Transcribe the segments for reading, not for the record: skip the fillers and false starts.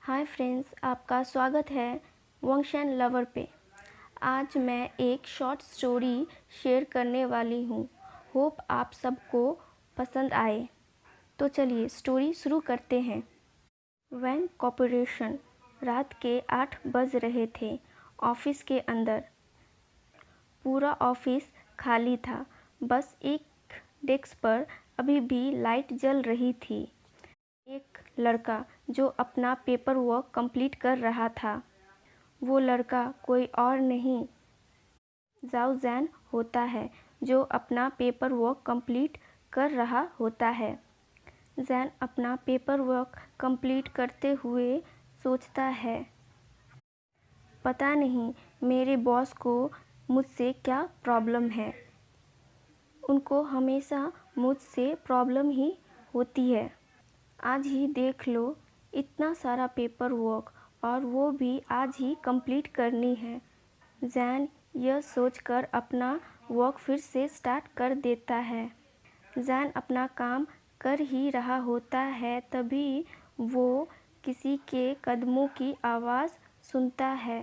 Hi friends, आपका स्वागत है वंशन लवर पे। आज मैं एक शॉर्ट स्टोरी शेयर करने वाली हूँ। होप आप सबको पसंद आए। तो चलिए स्टोरी शुरू करते हैं। वैंग कॉर्पोरेशन। रात के 8 बज रहे थे। ऑफिस के अंदर पूरा ऑफिस खाली था। बस एक डेस्क पर अभी भी लाइट जल रही थी। एक लड़का जो अपना पेपर वर्क कंप्लीट कर रहा था। वो लड़का कोई और नहीं जाओ जैन होता है, जो अपना पेपर वर्क कंप्लीट कर रहा होता है। जैन अपना पेपर वर्क कंप्लीट करते हुए सोचता है, पता नहीं मेरे बॉस को मुझसे क्या प्रॉब्लम है। उनको हमेशा मुझसे प्रॉब्लम ही होती है। आज ही देख लो, इतना सारा पेपर वर्क और वो भी आज ही कंप्लीट करनी है। जैन यह सोचकर अपना वर्क फिर से स्टार्ट कर देता है। जैन अपना काम कर ही रहा होता है, तभी वो किसी के कदमों की आवाज़ सुनता है।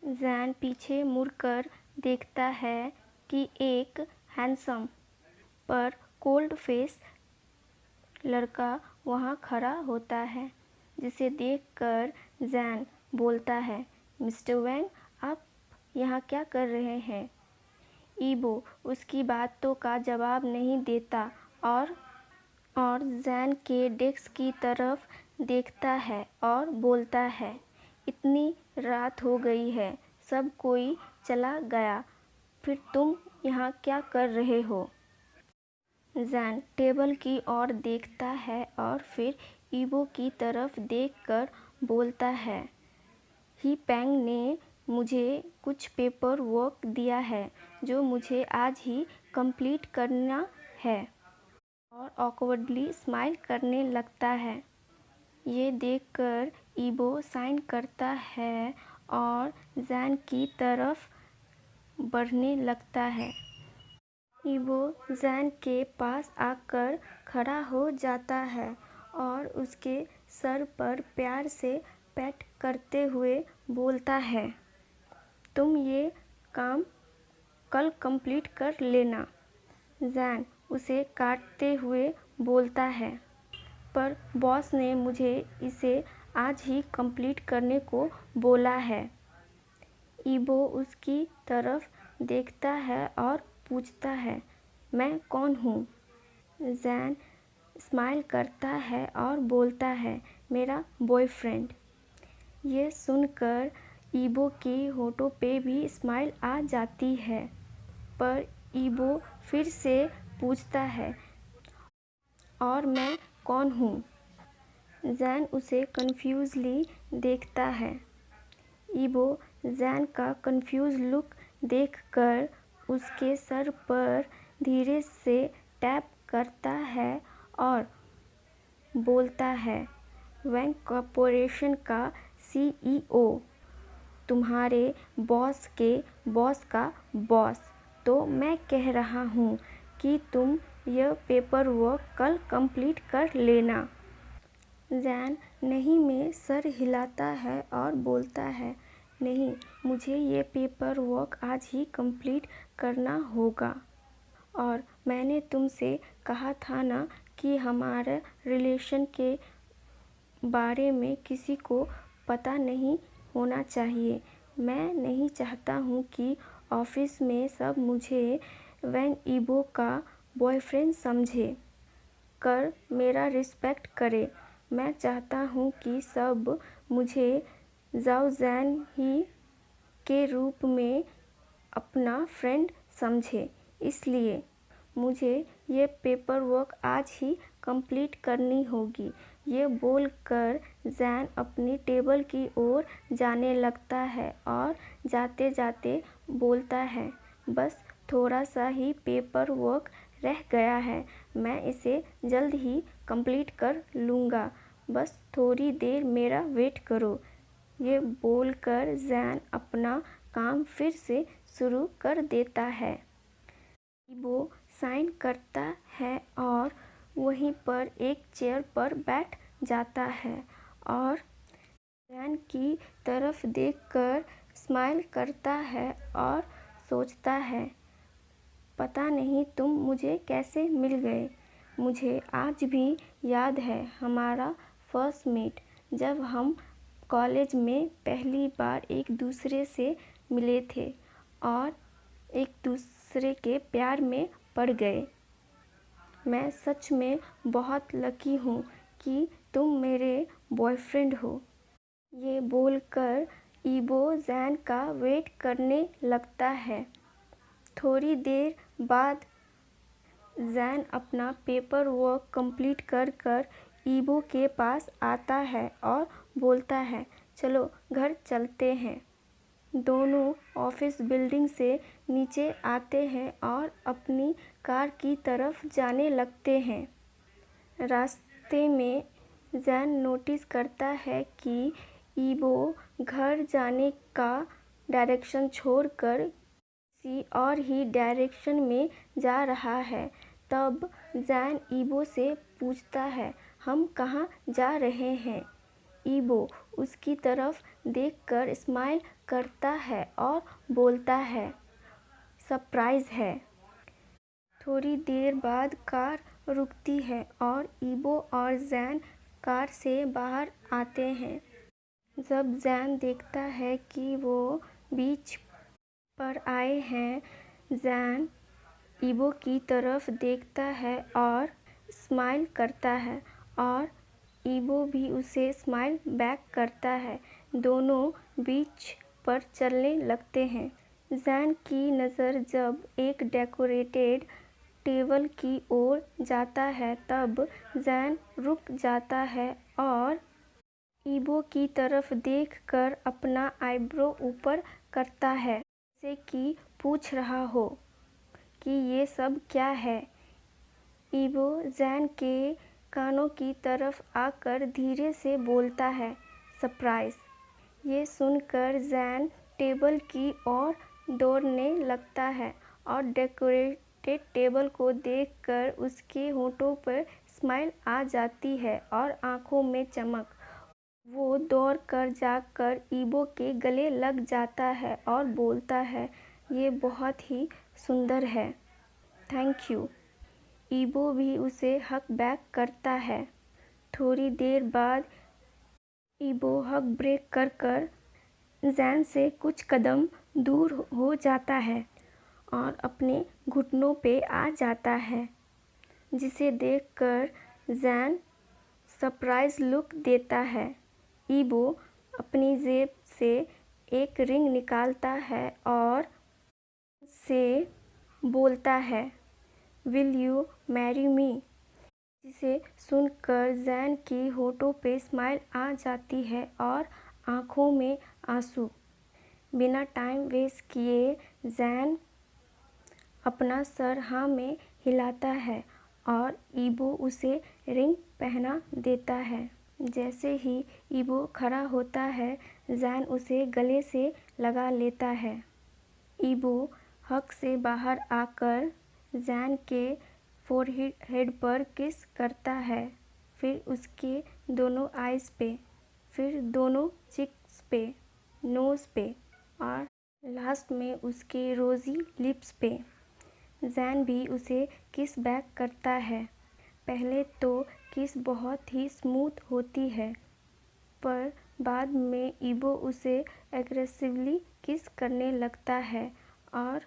जैन पीछे मुड़कर देखता है कि एक हैंडसम पर कोल्ड फेस लड़का वहाँ खड़ा होता है, जिसे देखकर जैन बोलता है, मिस्टर वैंग, आप यहाँ क्या कर रहे हैं? ईबो उसकी बातों का जवाब नहीं देता और जैन के डेस्क की तरफ देखता है और बोलता है, इतनी रात हो गई है, सब कोई चला गया, फिर तुम यहाँ क्या कर रहे हो? जैन टेबल की ओर देखता है और फिर ईबो की तरफ देखकर बोलता है, ही पैंग ने मुझे कुछ पेपर वर्क दिया है जो मुझे आज ही कंप्लीट करना है, और ऑकवर्डली स्माइल करने लगता है। ये देखकर ईबो साइन करता है और जैन की तरफ बढ़ने लगता है। ईबो जैन के पास आकर खड़ा हो जाता है और उसके सर पर प्यार से पैट करते हुए बोलता है, तुम ये काम कल कंप्लीट कर लेना। जैन उसे काटते हुए बोलता है, पर बॉस ने मुझे इसे आज ही कंप्लीट करने को बोला है। ईबो उसकी तरफ देखता है और पूछता है, मैं कौन हूँ? जैन स्माइल करता है और बोलता है, मेरा बॉयफ्रेंड। ये सुनकर ईबो की होठों पे भी स्माइल आ जाती है, पर ईबो फिर से पूछता है, और मैं कौन हूँ? जैन उसे कन्फ्यूजली देखता है। ईबो जैन का कंफ्यूज लुक देखकर उसके सर पर धीरे से टैप करता है और बोलता है, वैंग कॉर्पोरेशन का सीईओ, तुम्हारे बॉस के बॉस का बॉस, तो मैं कह रहा हूँ कि तुम यह पेपर वर्क कल कंप्लीट कर लेना। जैन नहीं में सर हिलाता है और बोलता है, नहीं, मुझे ये पेपर वर्क आज ही कंप्लीट करना होगा। और मैंने तुमसे कहा था ना कि हमारे रिलेशन के बारे में किसी को पता नहीं होना चाहिए। मैं नहीं चाहता हूँ कि ऑफिस में सब मुझे वैंग ईबो का बॉयफ्रेंड समझे कर मेरा रिस्पेक्ट करे। मैं चाहता हूँ कि सब मुझे जाओ जैन ही के रूप में अपना फ्रेंड समझे। इसलिए मुझे ये पेपर वर्क आज ही कंप्लीट करनी होगी। ये बोलकर जैन अपनी टेबल की ओर जाने लगता है और जाते जाते बोलता है, बस थोड़ा सा ही पेपर वर्क रह गया है, मैं इसे जल्द ही कंप्लीट कर लूँगा, बस थोड़ी देर मेरा वेट करो। ये बोलकर जैन अपना काम फिर से शुरू कर देता है। ईबो साइन करता है और वहीं पर एक चेयर पर बैठ जाता है और जैन की तरफ देखकर स्माइल करता है और सोचता है, पता नहीं तुम मुझे कैसे मिल गए। मुझे आज भी याद है हमारा फर्स्ट मीट, जब हम कॉलेज में पहली बार एक दूसरे से मिले थे और एक दूसरे के प्यार में पड़ गए। मैं सच में बहुत लकी हूँ कि तुम मेरे बॉयफ्रेंड हो। ये बोलकर ईबो जैन का वेट करने लगता है। थोड़ी देर बाद जैन अपना पेपर वर्क कंप्लीट कर ईबो के पास आता है और बोलता है, चलो घर चलते हैं। दोनों ऑफिस बिल्डिंग से नीचे आते हैं और अपनी कार की तरफ जाने लगते हैं। रास्ते में जैन नोटिस करता है कि ईबो घर जाने का डायरेक्शन छोड़कर किसी और ही डायरेक्शन में जा रहा है। तब जैन ईबो से पूछता है, हम कहाँ जा रहे हैं? ईबो उसकी तरफ देखकर स्माइल करता है और बोलता है, सरप्राइज है। थोड़ी देर बाद कार रुकती है और ईबो और जैन कार से बाहर आते हैं। जब जैन देखता है कि वो बीच पर आए हैं, जैन ईबो की तरफ देखता है और स्माइल करता है और ईबो भी उसे स्माइल बैक करता है। दोनों बीच पर चलने लगते हैं। जैन की नज़र जब एक डेकोरेटेड टेबल की ओर जाता है, तब जैन रुक जाता है और ईबो की तरफ देखकर अपना आईब्रो ऊपर करता है, जैसे कि पूछ रहा हो कि ये सब क्या है। ईबो जैन के कानों की तरफ आकर धीरे से बोलता है, सरप्राइज। ये सुनकर जैन टेबल की ओर दौड़ने लगता है और डेकोरेटेड टेबल को देखकर उसके होठों पर स्माइल आ जाती है और आंखों में चमक। वो दौड़कर जाकर ईबो के गले लग जाता है और बोलता है, ये बहुत ही सुंदर है, थैंक यू। ईबो भी उसे हक बैक करता है। थोड़ी देर बाद ईबो हक ब्रेक कर जैन से कुछ कदम दूर हो जाता है और अपने घुटनों पे आ जाता है, जिसे देखकर जैन सरप्राइज लुक देता है। ईबो अपनी जेब से एक रिंग निकालता है और से बोलता है, विल यू मैरी मी? जिसे सुनकर जैन की होठों पे स्माइल आ जाती है और आंखों में आंसू। बिना टाइम वेस्ट किए जैन अपना सर हाँ में हिलाता है और ईबो उसे रिंग पहना देता है। जैसे ही ईबो खड़ा होता है, जैन उसे गले से लगा लेता है। ईबो हक से बाहर आकर जैन के फोरहेड पर किस करता है, फिर उसके दोनों आइज़ पे, फिर दोनों चिक्स पे, नोज़ पे और लास्ट में उसके रोज़ी लिप्स पे। जैन भी उसे किस बैक करता है। पहले तो किस बहुत ही स्मूथ होती है, पर बाद में ईबो उसे एग्रेसिवली किस करने लगता है और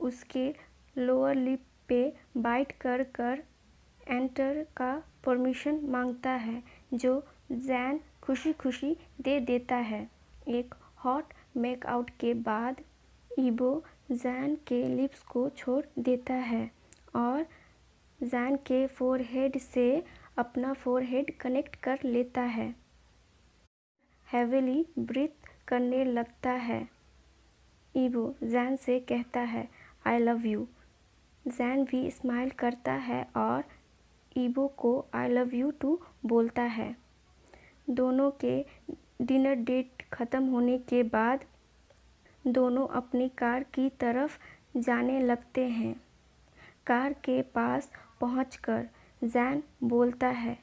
उसके लोअर लिप पे बाइट कर एंटर का परमिशन मांगता है, जो जैन खुशी खुशी दे देता है। एक हॉट मेकआउट के बाद ईबो जैन के लिप्स को छोड़ देता है और जैन के फोरहेड से अपना फोरहेड कनेक्ट कर लेता है। हैवीली ब्रीथ करने लगता है। ईबो जैन से कहता है, आई लव यू। जैन भी स्माइल करता है और ईबो को आई लव यू टू बोलता है। दोनों के डिनर डेट ख़त्म होने के बाद दोनों अपनी कार की तरफ जाने लगते हैं। कार के पास पहुंचकर जैन बोलता है,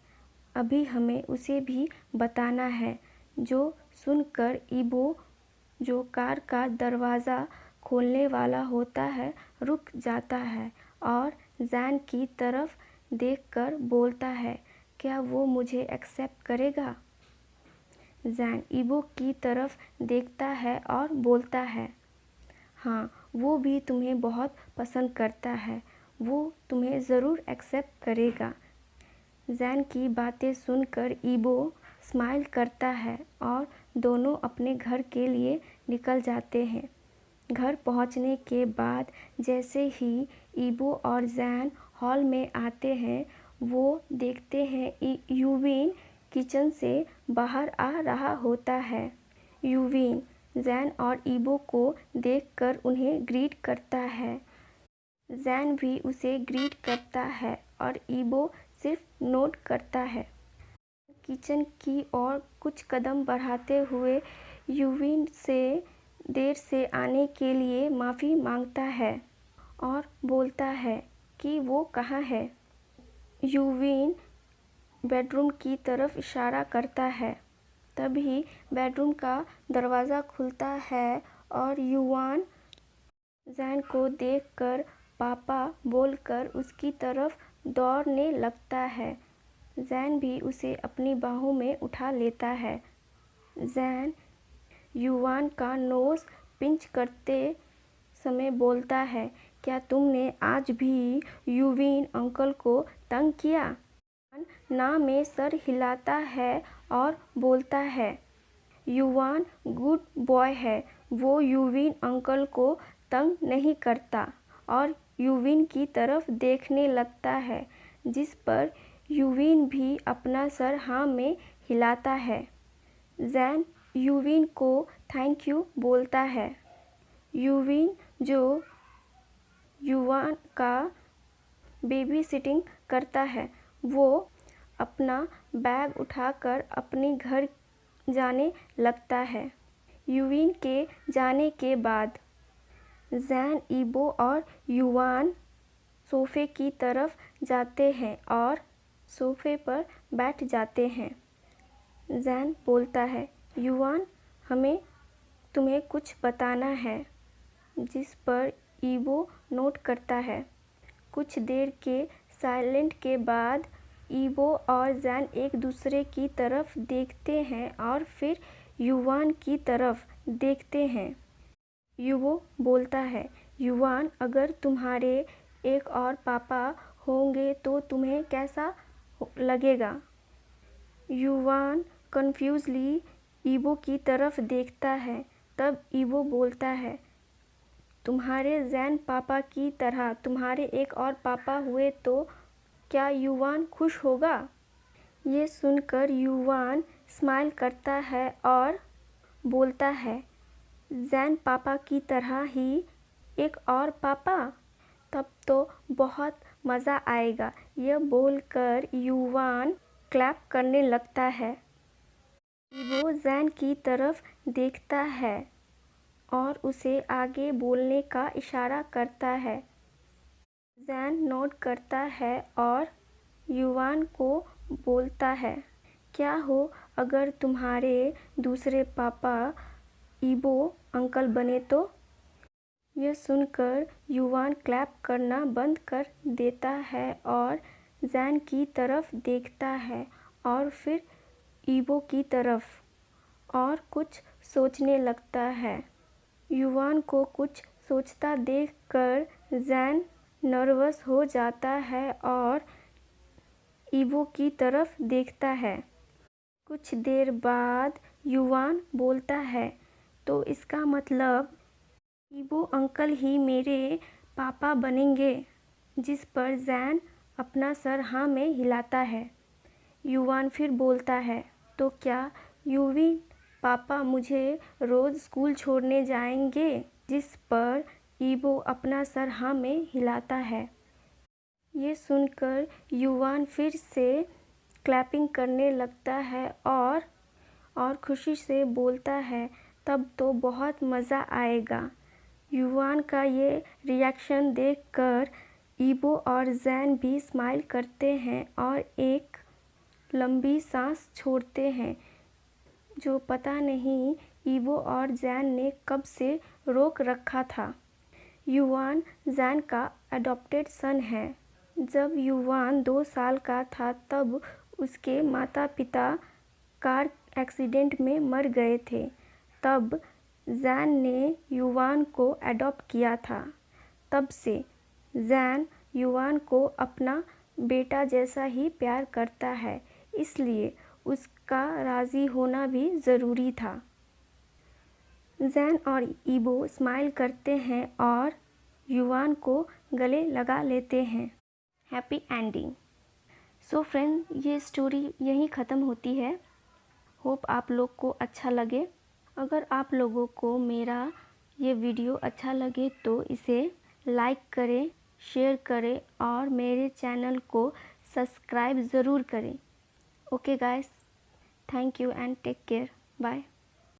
अभी हमें उसे भी बताना है। जो सुनकर ईबो, जो कार का दरवाज़ा खोलने वाला होता है, रुक जाता है और जैन की तरफ देखकर बोलता है, क्या वो मुझे एक्सेप्ट करेगा? जैन ईबो की तरफ देखता है और बोलता है, हाँ, वो भी तुम्हें बहुत पसंद करता है, वो तुम्हें ज़रूर एक्सेप्ट करेगा। जैन की बातें सुनकर ईबो स्माइल करता है और दोनों अपने घर के लिए निकल जाते हैं। घर पहुंचने के बाद जैसे ही ईबो और जैन हॉल में आते हैं, वो देखते हैं यूविन किचन से बाहर आ रहा होता है। यूविन जैन और ईबो को देखकर उन्हें ग्रीट करता है। जैन भी उसे ग्रीट करता है और ईबो सिर्फ नोट करता है। किचन की ओर कुछ कदम बढ़ाते हुए यूविन से देर से आने के लिए माफ़ी मांगता है और बोलता है कि वो कहाँ है। यूविन बेडरूम की तरफ इशारा करता है। तभी बेडरूम का दरवाज़ा खुलता है और युवान जैन को देखकर पापा बोलकर उसकी तरफ दौड़ने लगता है। जैन भी उसे अपनी बाहों में उठा लेता है। जैन युवान का नोज़ पिंच करते समय बोलता है, क्या तुमने आज भी यूविन अंकल को तंग किया? ना में सर हिलाता है और बोलता है, युवान गुड बॉय है, वो यूविन अंकल को तंग नहीं करता, और यूविन की तरफ देखने लगता है, जिस पर यूविन भी अपना सर हाँ में हिलाता है। जैन यूविन को थैंक यू बोलता है। यूविन, जो युवान का बेबी सिटिंग करता है, वो अपना बैग उठाकर अपने घर जाने लगता है। यूविन के जाने के बाद जैन, ईबो और युवान सोफ़े की तरफ जाते हैं और सोफ़े पर बैठ जाते हैं। जैन बोलता है, युवान, हमें तुम्हें कुछ बताना है, जिस पर ईबो नोट करता है। कुछ देर के साइलेंट के बाद ईबो और जैन एक दूसरे की तरफ देखते हैं और फिर युवान की तरफ देखते हैं। ईबो बोलता है, युवान, अगर तुम्हारे एक और पापा होंगे तो तुम्हें कैसा लगेगा? युवान कन्फ्यूजली ईबो की तरफ देखता है। तब ईबो बोलता है, तुम्हारे जैन पापा की तरह तुम्हारे एक और पापा हुए तो क्या युवान खुश होगा? ये सुनकर युवान स्माइल करता है और बोलता है, जैन पापा की तरह ही एक और पापा? तब तो बहुत मज़ा आएगा। यह बोलकर युवान क्लैप करने लगता है। वो जैन की तरफ देखता है और उसे आगे बोलने का इशारा करता है। जैन नोट करता है और युवान को बोलता है, क्या हो अगर तुम्हारे दूसरे पापा ईबो अंकल बने तो? यह सुनकर युवान क्लैप करना बंद कर देता है और जैन की तरफ देखता है और फिर ईबो की तरफ और कुछ सोचने लगता है। युवान को कुछ सोचता देखकर जैन नर्वस हो जाता है और ईबो की तरफ देखता है। कुछ देर बाद युवान बोलता है, तो इसका मतलब ईबो अंकल ही मेरे पापा बनेंगे? जिस पर जैन अपना सर हाँ में हिलाता है। युवान फिर बोलता है, तो क्या यूविन पापा मुझे रोज़ स्कूल छोड़ने जाएंगे? जिस पर ईबो अपना सर हाँ में हिलाता है। ये सुनकर युवान फिर से क्लैपिंग करने लगता है और खुशी से बोलता है, तब तो बहुत मज़ा आएगा। युवान का ये रिएक्शन देखकर ईबो और जैन भी स्माइल करते हैं और एक लंबी सांस छोड़ते हैं, जो पता नहीं ईवो और जैन ने कब से रोक रखा था। युवान जैन का अडॉप्टेड सन है। जब युवान 2 साल का था तब उसके माता पिता कार एक्सीडेंट में मर गए थे। तब जैन ने युवान को अडॉप्ट किया था। तब से जैन युवान को अपना बेटा जैसा ही प्यार करता है, इसलिए उसका राज़ी होना भी ज़रूरी था। जैन और ईवो स्माइल करते हैं और युवान को गले लगा लेते हैं। Happy ending. सो फ्रेंड, ये स्टोरी यहीं ख़त्म होती है। होप आप लोग को अच्छा लगे। अगर आप लोगों को मेरा ये वीडियो अच्छा लगे तो इसे लाइक करें, शेयर करें और मेरे चैनल को सब्सक्राइब ज़रूर करें। Okay guys, thank you and take care. Bye.